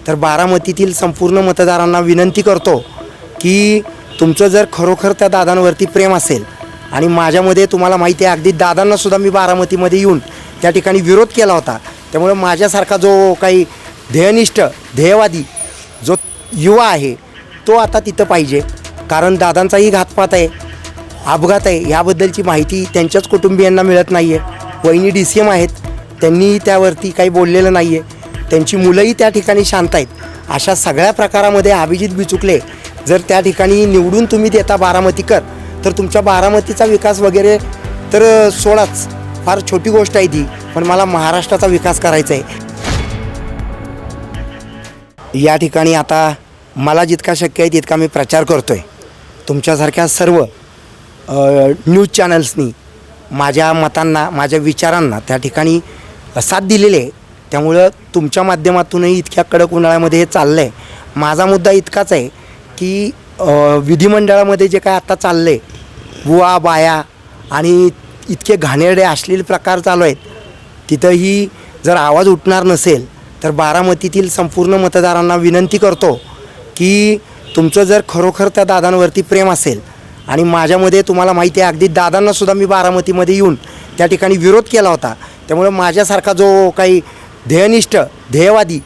तर बारामतीतील संपूर्ण मतदारांना विनंती करतो की तुमचं जर खरोखर त्या दादांवरती प्रेम असेल आणि माझ्यामध्ये तुम्हाला माहिती आहे अगदी दादांनासुद्धा मी बारामतीमध्ये येऊन त्या ठिकाणी विरोध केला होता, त्यामुळे माझ्यासारखा जो काही ध्येयनिष्ठ ध्येयवादी जो युवा आहे तो आता तिथं पाहिजे. कारण दादांचाही घातपात आहे, अपघात आहे, याबद्दलची माहिती त्यांच्याच कुटुंबियांना मिळत नाही आहे. वहिनी DCM आहेत, त्यांनी त्यावरती काही बोललेलं नाही आहे. त्यांची मुलंही त्या ठिकाणी शांत आहेत. अशा सगळ्या प्रकारामध्ये अभिजित बिचुकले जर त्या ठिकाणी निवडून तुम्ही देता बारामतीकर, तर तुमच्या बारामतीचा विकास वगैरे तर सोडाच, फार छोटी गोष्ट आहे ती, पण मला महाराष्ट्राचा विकास करायचा आहे. या ठिकाणी आता मला जितका शक्य आहे तितका मी प्रचार करतो आहे. तुमच्यासारख्या सर्व न्यूज चॅनल्सनी माझ्या मतांना, माझ्या विचारांना त्या ठिकाणी साथ दिलेली आहे. त्यामुळं तुमच्या माध्यमातूनही इतक्या कडक उन्हाळ्यामध्ये हे चाललं आहे. माझा मुद्दा इतकाच आहे की विधिमंडळामध्ये जे काय आता चाललं आहे, बुवा बाया आणि इतके घाणेरडे अश्लील प्रकार चालू आहेत, तिथंही जर आवाज उठणार नसेल तर बारामतीतील संपूर्ण मतदारांना विनंती करतो की तुमचं जर खरोखर त्या दादांवरती प्रेम असेल आणि माझ्यामध्ये तुम्हाला माहिती आहे अगदी दादांनासुद्धा मी बारामतीमध्ये येऊन त्या ठिकाणी विरोध केला होता, त्यामुळे माझ्यासारखा जो काही ध्येयनिष्ठ ध्येयवादी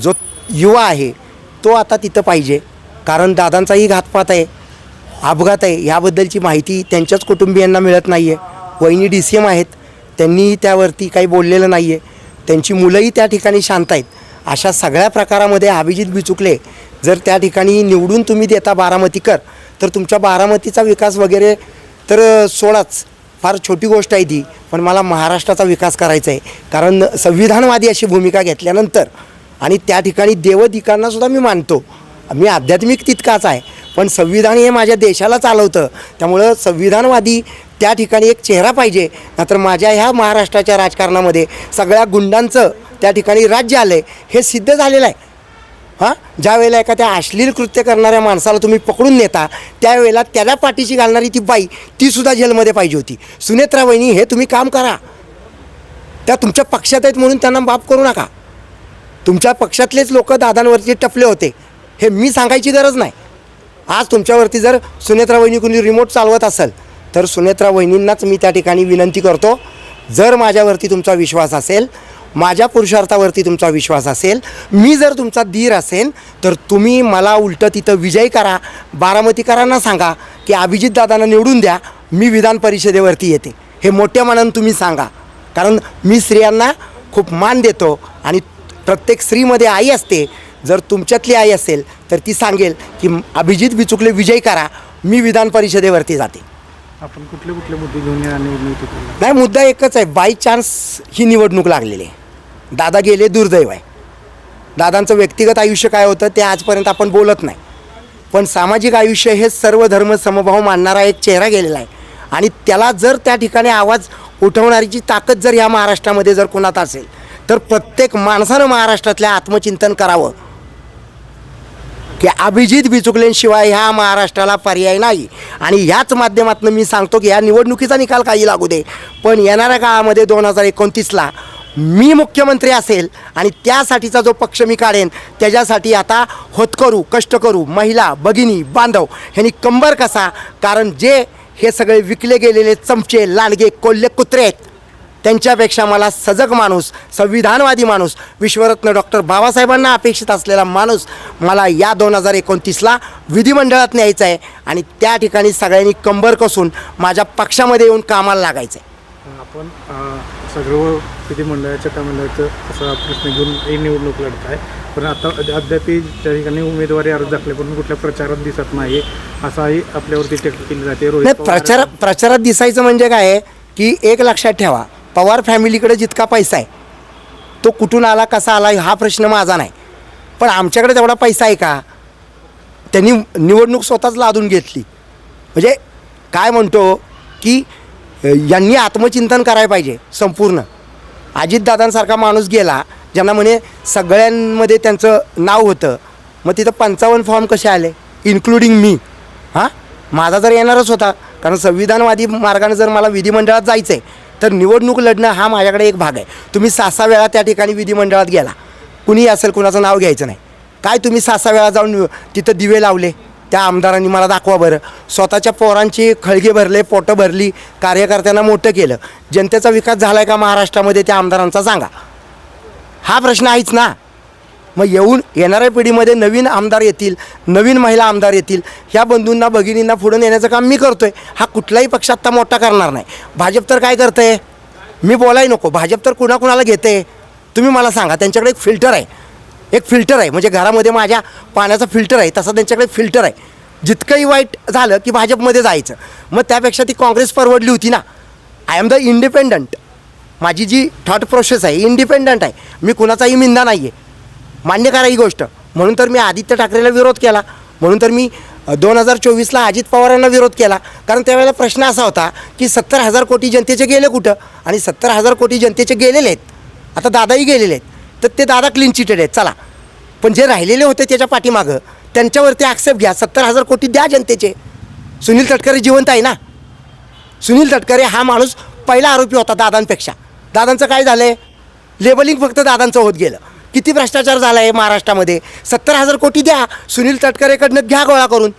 जो युवा आहे तो आता तिथं पाहिजे. कारण दादांचाही घातपात आहे, अपघात आहे, याबद्दलची माहिती त्यांच्याच कुटुंबियांना मिळत नाही आहे. वहिनी DCM आहेत, त्यांनी त्यावरती काही बोललेलं नाही आहे. त्यांची मुलंही त्या ठिकाणी शांत आहेत. अशा सगळ्या प्रकारामध्ये अभिजित बिचुकले जर त्या ठिकाणी निवडून तुम्ही देता बारामतीकर, तर तुमच्या बारामतीचा विकास वगैरे तर सोडाच, फार छोटी गोष्ट आहे ती, पण मला महाराष्ट्राचा विकास करायचा आहे. कारण संविधानवादी अशी भूमिका घेतल्यानंतर आणि त्या ठिकाणी देवदिकांनासुद्धा मी मानतो, मी आध्यात्मिक तितकाच आहे, पण संविधान हे माझ्या देशाला चालवतं. त्यामुळं संविधानवादी त्या ठिकाणी एक चेहरा पाहिजे. नाहीतर माझ्या ह्या महाराष्ट्राच्या राजकारणामध्ये सगळ्या गुंडांचं त्या ठिकाणी राज्य आलं आहे हे सिद्ध झालेलं आहे. ज्या वेळेला एका त्या अश्लील कृत्य करणाऱ्या माणसाला तुम्ही पकडून नेता, त्यावेळेला त्याला पाठीशी घालणारी ती बाई तीसुद्धा जेलमध्ये पाहिजे होती. सुनेत्रा वहिनी, हे तुम्ही काम करा. त्या तुमच्या पक्षात आहेत म्हणून त्यांना माफ करू नका. तुमच्या पक्षातलेच लोक दादांवरती टपले होते, हे मी सांगायची गरज नाही. आज तुमच्यावरती जर सुनेत्रा वहिनी कुणी रिमोट चालवत असेल तर सुनेत्रा वहिनींनाच मी त्या ठिकाणी विनंती करतो, जर माझ्यावरती तुमचा विश्वास असेल, माझ्या पुरुषार्थावरती तुमचा विश्वास असेल, मी जर तुमचा धीर असेल, तर तुम्ही मला उलटं तिथं विजयी करा. बारामतीकरांना सांगा की अभिजित दादांना निवडून द्या, मी विधान परिषदेवरती येते. हे मोठ्या मनानं तुम्ही सांगा. कारण मी स्त्रियांना खूप मान देतो आणि प्रत्येक स्त्रीमध्ये आई असते. जर तुमच्यातली आई असेल तर ती सांगेल की अभिजित बिचुकले विजयी करा, मी विधान परिषदेवरती जाते. आपण कुठले कुठले मुद्दे घेऊन या निवडणुकीत? नाही, मुद्दा एकच आहे, बाय चान्स ही निवडणूक लागलेली आहे. दादा गेले, दुर्दैव आहे. दादांचं व्यक्तिगत आयुष्य काय होतं ते आजपर्यंत आपण बोलत नाही, पण सामाजिक आयुष्य हे सर्व धर्म समभाव मानणारा एक चेहरा गेलेला आहे. आणि त्याला जर त्या ठिकाणी आवाज उठवणारीची ताकद जर ह्या महाराष्ट्रामध्ये जर कोणात असेल तर प्रत्येक माणसानं महाराष्ट्रातल्या आत्मचिंतन करावं की अभिजित बिचुकलेंशिवाय ह्या महाराष्ट्राला पर्याय नाही. आणि ह्याच माध्यमातून मी सांगतो की ह्या निवडणुकीचा निकाल काही लागू दे, पण येणाऱ्या काळामध्ये 2029ला मी मुख्यमंत्री असेल आणि त्यासाठीचा जो पक्ष मी काढेन त्याच्यासाठी आता होतकरू, कष्ट करू, महिला, भगिनी, बांधव ह्यांनी कंबर कसा. कारण जे हे सगळे विकले गेलेले चमचे, लांडगे, कोल्हे, कुत्रे आहेत, त्यांच्यापेक्षा मला सजग माणूस, संविधानवादी माणूस, विश्वरत्न डॉक्टर बाबासाहेबांना अपेक्षित असलेला माणूस मला या 2029ला विधिमंडळात न्यायचा आहे. आणि त्या ठिकाणी सगळ्यांनी कंबर कसून माझ्या पक्षामध्ये येऊन कामाला लागायचं आहे. आपण सगळं विधिमंडळाच्या कामाचं असा प्रश्न घेऊन ही निवडणूक लढत आहे, पण आता अद्याप त्या ठिकाणी उमेदवारी अर्ज दाखले पण कुठल्या प्रचारात दिसत नाही, असाही आपल्यावरती टीका केली जाते. प्रचारात दिसायचं म्हणजे काय आहे की एक लक्षात ठेवा, पवार फॅमिलीकडे जितका पैसा आहे तो कुठून आला, कसा आला हा प्रश्न माझा नाही, पण आमच्याकडे तेवढा पैसा आहे का? त्यांनी निवडणूक स्वतःच लादून घेतली. म्हणजे काय म्हणतो की यांनी आत्मचिंतन करायला पाहिजे संपूर्ण. अजितदादांसारखा माणूस गेला ज्यांना म्हणे सगळ्यांमध्ये त्यांचं नाव होतं, मग तिथं 55 फॉर्म कसे आले इन्क्लुडिंग मी? माझा तर येणारच होता, कारण संविधानवादी मार्गाने जर मला विधिमंडळात जायचं आहे तर निवडणूक लढणं हा माझ्याकडे एक भाग आहे. तुम्ही 6 वेळा त्या ठिकाणी विधिमंडळात गेला, कुणीही असेल, कुणाचं नाव घ्यायचं नाही, काय तुम्ही 6-6 वेळा जाऊन तिथं दिवे लावले त्या आमदारांनी मला दाखवा बरं. स्वतःच्या पोरांची खळगे भरले, पोटं भरली, कार्यकर्त्यांना मोठं केलं. जनतेचा विकास झाला आहे का महाराष्ट्रामध्ये त्या आमदारांचा सांगा. हा प्रश्न आहेच ना. मग येणाऱ्या पिढीमध्ये नवीन आमदार येतील, नवीन महिला आमदार येतील. ह्या बंधूंना भगिनींना पुढं नेण्याचं काम मी करतो आहे. हा कुठलाही पक्ष आत्ता मोठा करणार नाही. भाजप तर काय करतं आहे, मी बोलाय नको. भाजप तर कुणाकुणाला घेते तुम्ही मला सांगा. त्यांच्याकडे एक फिल्टर आहे, म्हणजे घरामध्ये माझ्या पाण्याचा फिल्टर आहे तसा त्यांच्याकडे फिल्टर आहे. जितकंही वाईट झालं की भाजपमध्ये जायचं. मग त्यापेक्षा ती काँग्रेस परवडली होती ना. I am the independent. माझी जी थॉट प्रोसेस आहे इंडिपेंडंट आहे. मी कुणाचाही मिंदा नाही आहे, मान्य करा ही गोष्ट. म्हणून तर मी आदित्य ठाकरेला विरोध केला. म्हणून तर मी 2024ला अजित पवारांना विरोध केला. कारण त्यावेळेला प्रश्न असा होता की 70,000 कोटी जनतेचे गेले कुठं, आणि 70,000 कोटी जनतेचे गेलेले आहेत. आता दादाही गेलेले आहेत, तर ते दादा क्लीन चिटेड आहेत चला. पण जे राहिलेले होते त्याच्या पाठीमागं त्यांच्यावरती ॲक्सेप्ट घ्या. 70,000 कोटी द्या जनतेचे. सुनील तटकरे जिवंत आहे ना. सुनील तटकरे हा माणूस पहिला आरोपी होता दादांपेक्षा. दादांचं काय झालं आहे, लेबलिंग फक्त दादांचं होत गेलं. किती भ्रष्टाचार झाला आहे महाराष्ट्रामध्ये. 70,000 कोटी द्या, सुनील तटकरेकडनं घ्या गोळा करून.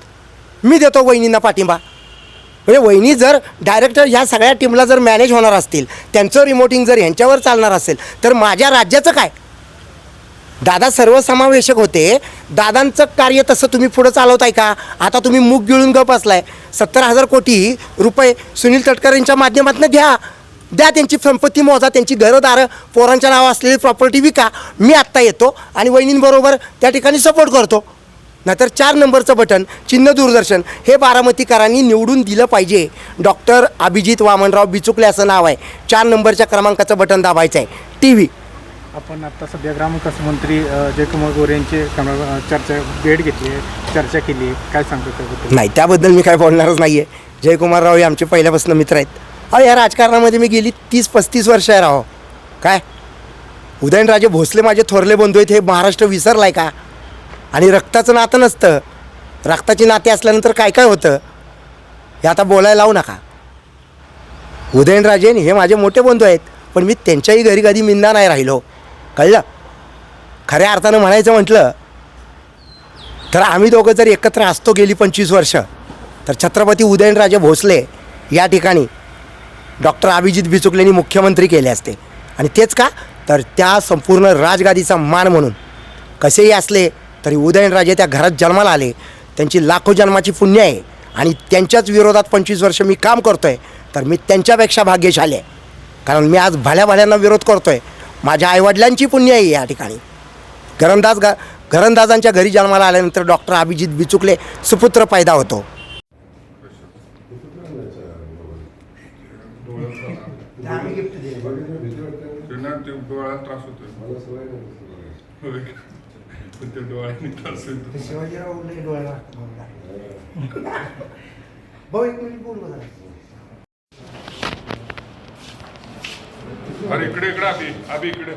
मी देतो वहिनींना पाठिंबा. म्हणजे वहिनी जर डायरेक्टर ह्या सगळ्या टीमला जर मॅनेज होणार असतील, त्यांचं रिमोटिंग जर ह्यांच्यावर चालणार असेल, तर माझ्या राज्याचं काय. दादा सर्वसमावेशक होते. दादांचं कार्य तसं तुम्ही पुढं चालवताय का. आता तुम्ही मूग गिळून गप असलाय. 70,000 कोटी रुपये सुनील तटकरेंच्या माध्यमातून द्या त्यांची संपत्ती मोजा, त्यांची घरदारं, पोरांच्या नावं असलेली प्रॉपर्टी विका. मी आत्ता येतो आणि वहिनींबरोबर त्या ठिकाणी सपोर्ट करतो. नाहीतर 4 नंबरचं बटन चिन्ह दूरदर्शन हे बारामतीकरांनी निवडून दिलं पाहिजे. डॉक्टर अभिजित वामनराव बिचुकले असं नाव आहे. 4 नंबरच्या क्रमांकाचं बटन दाबायचं आहे. TV. आपण आता सध्या ग्रामविकास मंत्री जयकुमार गोरे यांची भेट घेतली आहे, चर्चा केली आहे, काय सांगतो त्याबद्दल. नाही, त्याबद्दल मी काय बोलणारच नाही आहे. जयकुमार राव हे आमचे पहिल्यापासून मित्र आहेत. या राजकारणामध्ये मी गेली 30-35 वर्ष आहे राव. काय उदयनराजे भोसले माझे थोरले बंधू आहेत, हे महाराष्ट्र विसरला आहे का. आणि रक्ताचं नातं नसतं, रक्ताची नाते असल्यानंतर काय काय होतं हे आता बोलायला लावू नका. उदयनराजे हे माझे मोठे बंधू आहेत, पण मी त्यांच्याही घरी कधी मिंदा नाही राहिलो, कळलं. खऱ्या अर्थानं म्हणायचं म्हटलं तर आम्ही दोघं जर एकत्र असतो गेली 25 वर्ष, तर छत्रपती उदयनराजे भोसले या ठिकाणी डॉक्टर अभिजित बिचुकलेंनी मुख्यमंत्री केले असते. आणि तेच का, तर त्या संपूर्ण राजगादीचा मान म्हणून कसेही असले तरी उदयनराजे त्या घरात जन्माला आले. त्यांची लाखो जन्माची पुण्य आहे. आणि त्यांच्याच विरोधात 25 वर्ष मी काम करतो आहे, तर मी त्यांच्यापेक्षा भाग्यशाली आहे. कारण मी आज भल्यांना विरोध करतो आहे. माझ्या आईवडिलांची पुण्य आहे या ठिकाणी. घरंदाजांच्या घरी जन्माला आल्यानंतर डॉक्टर अभिजित बिचुकले सुपुत्र पैदा होतो. अरे इकडे इकडे अभि इकडे